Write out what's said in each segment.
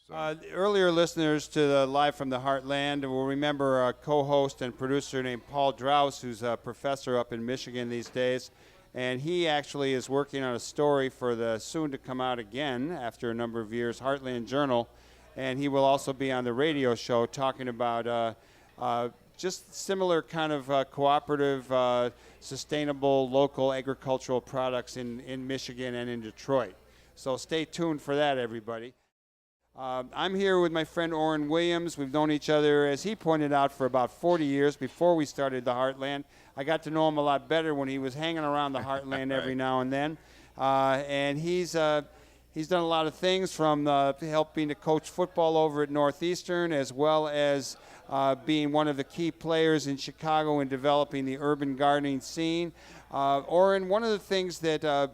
Earlier listeners to the Live from the Heartland will remember a co-host and producer named Paul Draus, who's a professor up in Michigan these days. And he actually is working on a story for the soon-to-come-out again, after a number of years, Heartland Journal. And he will also be on the radio show talking about just similar kind of cooperative, sustainable, local agricultural products in Michigan and in Detroit. So stay tuned for that, everybody. I'm here with my friend Orrin Williams. We've known each other, as he pointed out, for about 40 years before we started the Heartland. I got to know him a lot better when he was hanging around the Heartland every now and then. And he's done a lot of things, from helping to coach football over at Northeastern, as well as being one of the key players in Chicago in developing the urban gardening scene. Orrin, one of the things that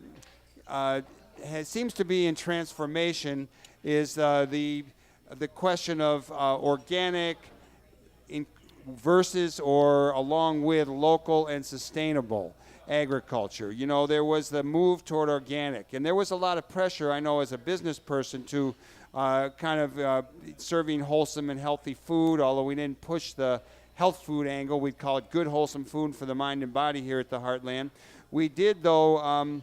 seems to be in transformation is the question of organic versus or along with local and sustainable agriculture. You know, there was the move toward organic, and there was a lot of pressure, I know, as a business person to serving wholesome and healthy food, although we didn't push the health food angle. We'd call it good, wholesome food for the mind and body here at the Heartland. We did, though,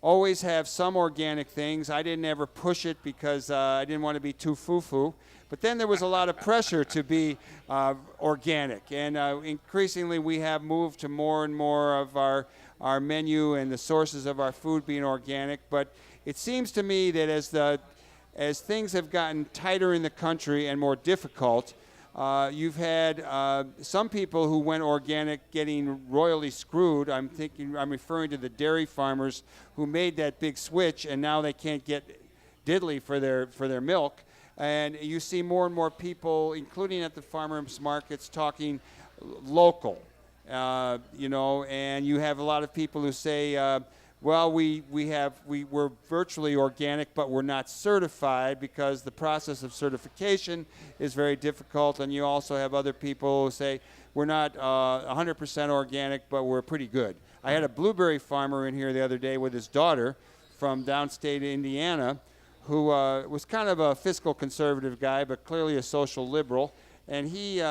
always have some organic things. I didn't ever push it because I didn't want to be too foo-foo. But then there was a lot of pressure to be organic. And increasingly we have moved to more and more of our menu and the sources of our food being organic. But it seems to me that as things have gotten tighter in the country and more difficult, you've had some people who went organic getting royally screwed. I'm referring to the dairy farmers who made that big switch, and now they can't get diddly for their milk. And you see more and more people, including at the farmers markets, talking local. And you have a lot of people who say, well, we're virtually organic, but we're not certified because the process of certification is very difficult. And you also have other people who say we're not 100% organic, but we're pretty good. I had a blueberry farmer in here the other day with his daughter from downstate Indiana, who was kind of a fiscal conservative guy, but clearly a social liberal. And he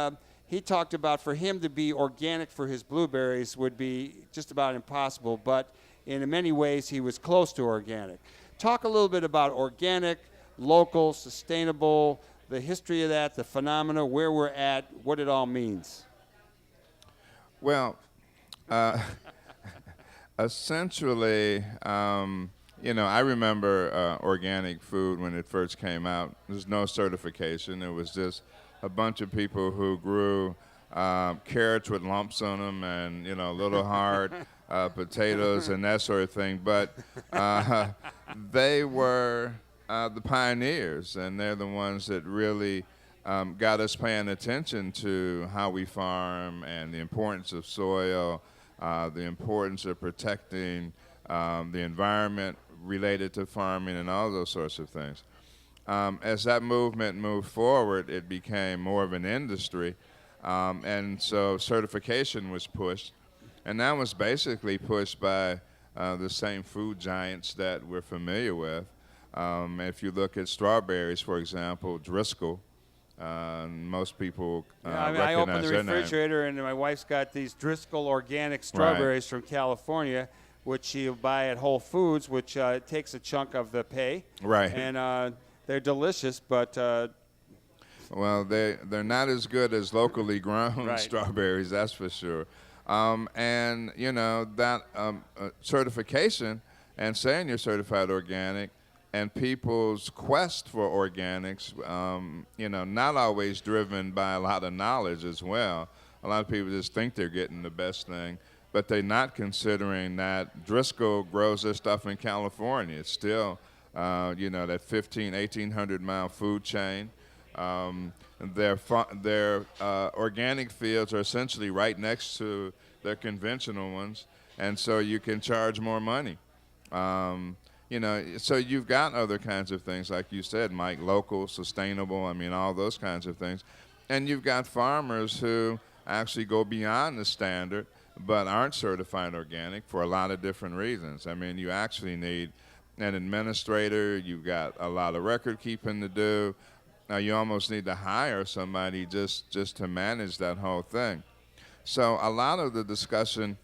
talked about, for him to be organic for his blueberries would be just about impossible, but in many ways he was close to organic. Talk a little bit about organic, local, sustainable, the history of that, the phenomena, where we're at, what it all means. Well, essentially, I remember organic food when it first came out. There's no certification. It was just a bunch of people who grew carrots with lumps on them and, little hard potatoes and that sort of thing. But they were the pioneers, and they're the ones that really got us paying attention to how we farm and the importance of soil, the importance of protecting the environment related to farming and all those sorts of things. As that movement moved forward, it became more of an industry, and so certification was pushed, and that was basically pushed by the same food giants that we're familiar with. If you look at strawberries, for example, Driscoll, most people recognize I opened the their refrigerator and my wife's got these Driscoll organic strawberries from California, which she'll buy at Whole Foods, which takes a chunk of the pay. Right. And they're delicious, but well, they're not as good as locally grown strawberries, that's for sure. And that certification and saying you're certified organic, and people's quest for organics, not always driven by a lot of knowledge as well. A lot of people just think they're getting the best thing, but they're not considering that Driscoll grows their stuff in California. It's still, that 1,800 mile food chain. Their organic fields are essentially right next to their conventional ones, and so you can charge more money. So you've got other kinds of things, like you said, Mike, local, sustainable, all those kinds of things. And you've got farmers who actually go beyond the standard but aren't certified organic for a lot of different reasons. You actually need an administrator. You've got a lot of record keeping to do. you almost need to hire somebody just to manage that whole thing. So a lot of the discussion,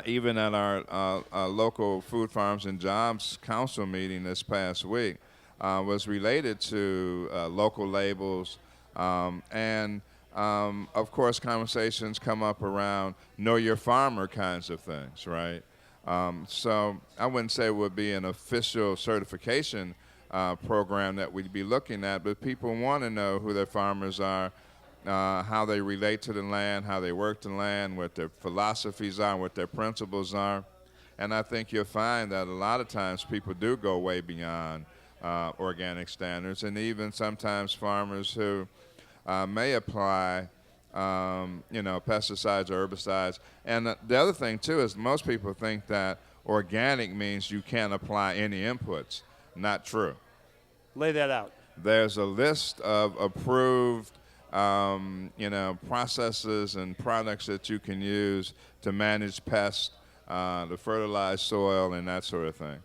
even at our local Food Farms and Jobs Council meeting this past week, was related to local labels, and of course conversations come up around know your farmer kinds of things, right? So I wouldn't say it would be an official certification program that we'd be looking at, but people want to know who their farmers are, how they relate to the land, how they work the land, what their philosophies are, what their principles are. And I think you'll find that a lot of times people do go way beyond organic standards, and even sometimes farmers who may apply pesticides or herbicides. And the other thing, too, is most people think that organic means you can't apply any inputs. Not true. Lay that out. There's a list of approved processes and products that you can use to manage pests, to fertilize soil, and that sort of thing.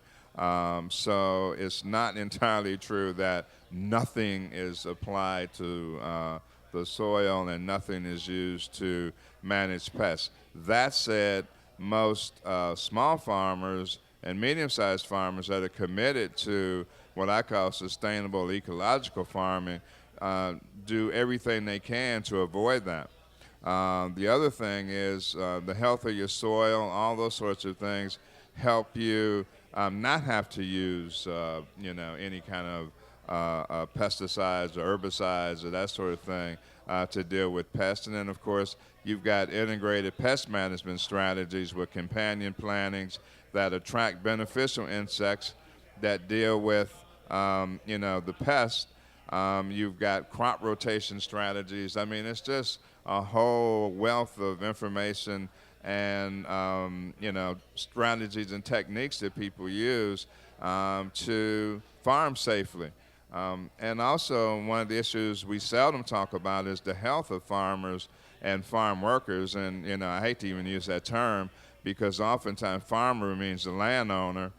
So it's not entirely true that nothing is applied to the soil and nothing is used to manage pests. That said, most small farmers and medium-sized farmers that are committed to what I call sustainable ecological farming do everything they can to avoid that. The other thing is the health of your soil, all those sorts of things help you not have to use any kind of pesticides or herbicides or that sort of thing to deal with pests. And then, of course, you've got integrated pest management strategies with companion plantings that attract beneficial insects that deal with the pests. You've got crop rotation strategies. I mean, it's just a whole wealth of information and strategies and techniques that people use to farm safely. And also, one of the issues we seldom talk about is the health of farmers and farm workers. And I hate to even use that term because oftentimes farmer means the landowner.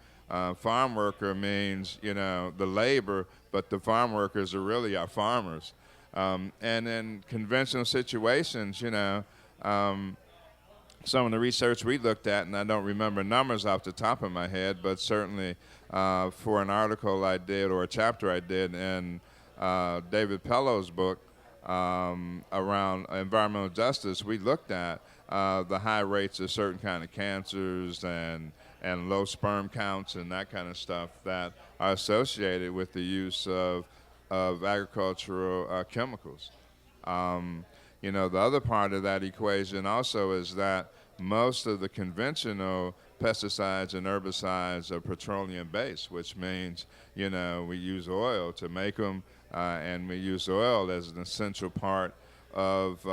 Farm worker means the labor, but the farm workers are really our farmers. And in conventional situations, some of the research we looked at, and I don't remember numbers off the top of my head, but certainly for an article I did or a chapter I did in David Pello's book around environmental justice, we looked at the high rates of certain kind of cancers and low sperm counts and that kind of stuff that are associated with the use of agricultural chemicals. The other part of that equation also is that most of the conventional pesticides and herbicides are petroleum-based, which means, we use oil to make them, and we use oil as an essential part of,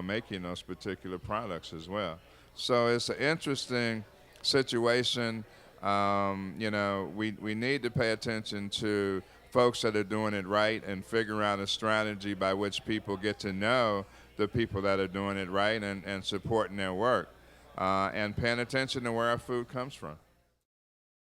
making those particular products as well. So it's an interesting situation. We need to pay attention to folks that are doing it right and figure out a strategy by which people get to know the people that are doing it right and supporting their work and paying attention to where our food comes from.